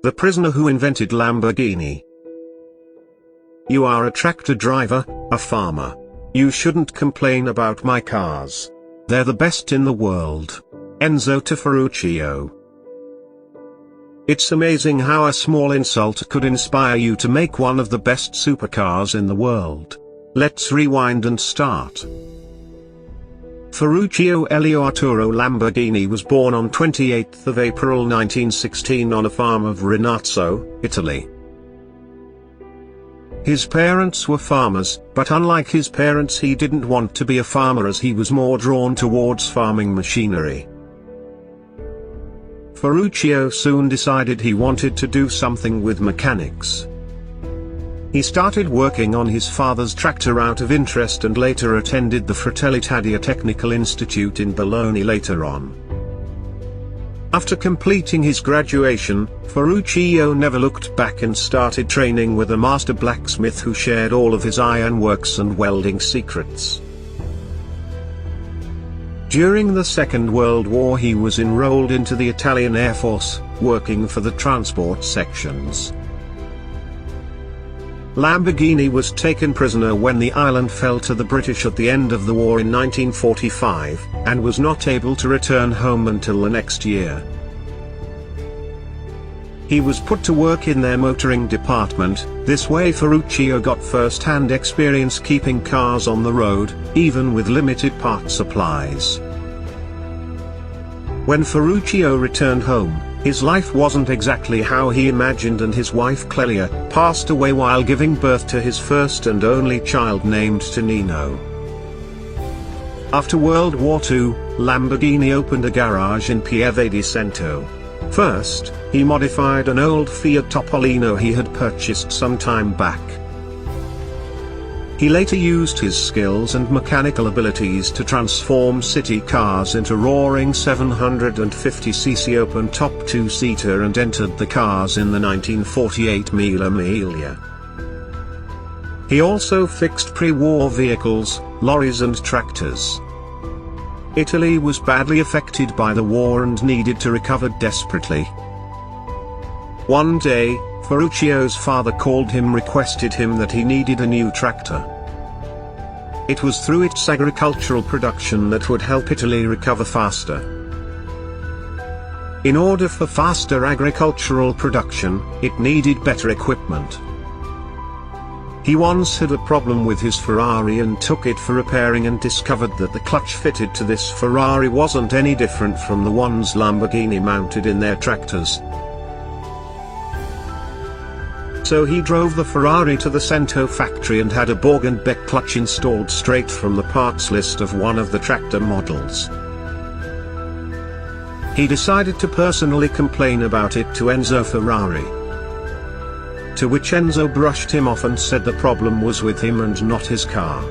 The prisoner who invented Lamborghini. You are a tractor driver, a farmer. You shouldn't complain about my cars. They're the best in the world. Enzo to Ferruccio. It's amazing how a small insult could inspire you to make one of the best supercars in the world. Let's rewind and start. Ferruccio Elio Arturo Lamborghini was born on 28th of April 1916 on a farm of Rinazzo, Italy. His parents were farmers, but unlike his parents he didn't want to be a farmer as he was more drawn towards farming machinery. Ferruccio soon decided he wanted to do something with mechanics. He started working on his father's tractor out of interest and later attended the Fratelli Taddea Technical Institute in Bologna later on. After completing his graduation, Ferruccio never looked back and started training with a master blacksmith who shared all of his ironworks and welding secrets. During the Second World War he was enrolled into the Italian Air Force, working for the transport sections. Lamborghini was taken prisoner when the island fell to the British at the end of the war in 1945, and was not able to return home until the next year. He was put to work in their motoring department. This way Ferruccio got first-hand experience keeping cars on the road, even with limited part supplies. When Ferruccio returned home, his life wasn't exactly how he imagined, and his wife Clelia passed away while giving birth to his first and only child named Tonino. After World War II, Lamborghini opened a garage in Pieve di Cento. First, he modified an old Fiat Topolino he had purchased some time back. He later used his skills and mechanical abilities to transform city cars into roaring 750cc open-top two-seater and entered the cars in the 1948 Mille Miglia. He also fixed pre-war vehicles, lorries and tractors. Italy was badly affected by the war and needed to recover desperately. One day, Ferruccio's father called him, requested him that he needed a new tractor. It was through its agricultural production that would help Italy recover faster. In order for faster agricultural production, it needed better equipment. He once had a problem with his Ferrari and took it for repairing and discovered that the clutch fitted to this Ferrari wasn't any different from the ones Lamborghini mounted in their tractors. So he drove the Ferrari to the Cento factory and had a Borg and Beck clutch installed straight from the parts list of one of the tractor models. He decided to personally complain about it to Enzo Ferrari. To which Enzo brushed him off and said the problem was with him and not his car.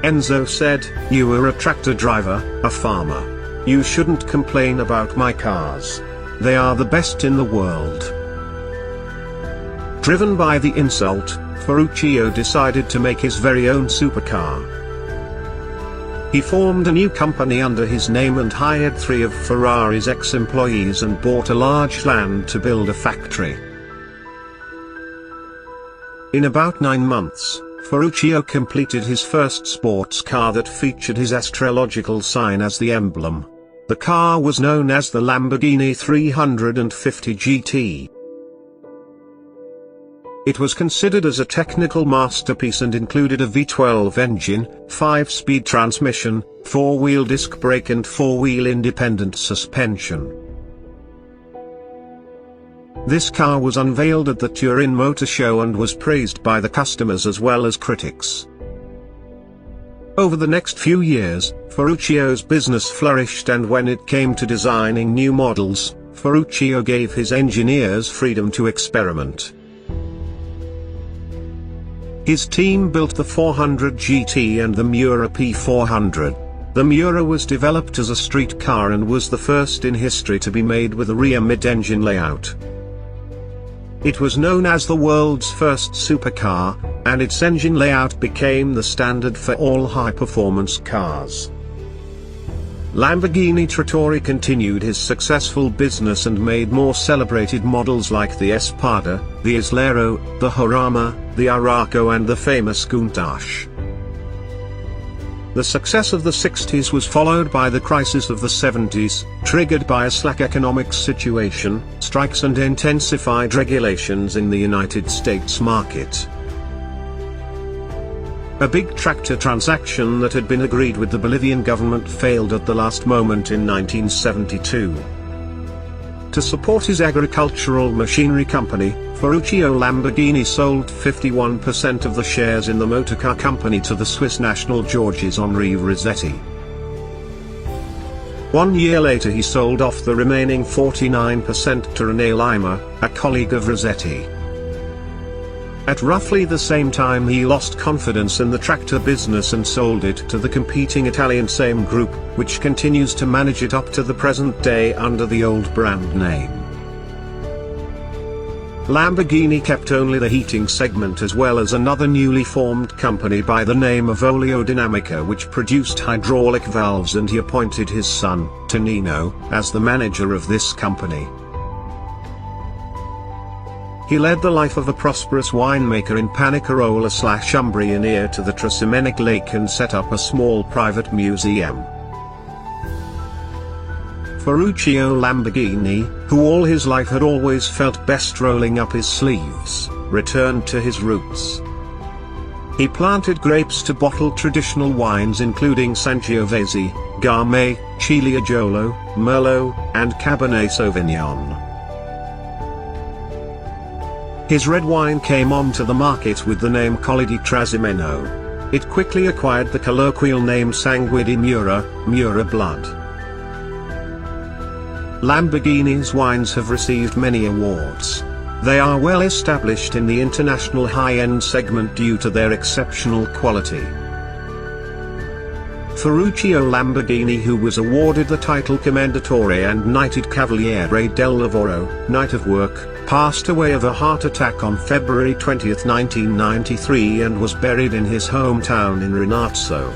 Enzo said, "You are a tractor driver, a farmer. You shouldn't complain about my cars. They are the best in the world." Driven by the insult, Ferruccio decided to make his very own supercar. He formed a new company under his name and hired 3 of Ferrari's ex-employees and bought a large land to build a factory. In about 9 months, Ferruccio completed his first sports car that featured his astrological sign as the emblem. The car was known as the Lamborghini 350 GT. It was considered as a technical masterpiece and included a V12 engine, 5-speed transmission, 4-wheel disc brake and 4-wheel independent suspension. This car was unveiled at the Turin Motor Show and was praised by the customers as well as critics. Over the next few years, Ferruccio's business flourished, and when it came to designing new models, Ferruccio gave his engineers freedom to experiment. His team built the 400 GT and the Miura P400. The Miura was developed as a street car and was the first in history to be made with a rear mid-engine layout. It was known as the world's first supercar, and its engine layout became the standard for all high-performance cars. Lamborghini Trattori continued his successful business and made more celebrated models like the Espada, the Islero, the Jarama, the Araco and the famous Countach. The success of the 60s was followed by the crisis of the 70s, triggered by a slack economic situation, strikes and intensified regulations in the United States market. A big tractor transaction that had been agreed with the Bolivian government failed at the last moment in 1972. To support his agricultural machinery company, Ferruccio Lamborghini sold 51% of the shares in the motorcar company to the Swiss national Georges Henri Rossetti. 1 year later he sold off the remaining 49% to René Lima, a colleague of Rossetti. At roughly the same time he lost confidence in the tractor business and sold it to the competing Italian Same Group, which continues to manage it up to the present day under the old brand name. Lamborghini kept only the heating segment as well as another newly formed company by the name of Oleodinamica which produced hydraulic valves, and he appointed his son, Tonino, as the manager of this company. He led the life of a prosperous winemaker in Panicarola/Umbria near to the Trasimenic Lake and set up a small private museum. Ferruccio Lamborghini, who all his life had always felt best rolling up his sleeves, returned to his roots. He planted grapes to bottle traditional wines including Sangiovese, Gamay, Ciliegiolo, Merlot, and Cabernet Sauvignon. His red wine came onto the market with the name Colli di Trasimeno. It quickly acquired the colloquial name Sangue di Mura, Mura blood. Lamborghini's wines have received many awards. They are well established in the international high-end segment due to their exceptional quality. Ferruccio Lamborghini, who was awarded the title Commendatore and knighted Cavaliere del Lavoro, Knight of Work, passed away of a heart attack on February 20, 1993 and was buried in his hometown in Rinazzo.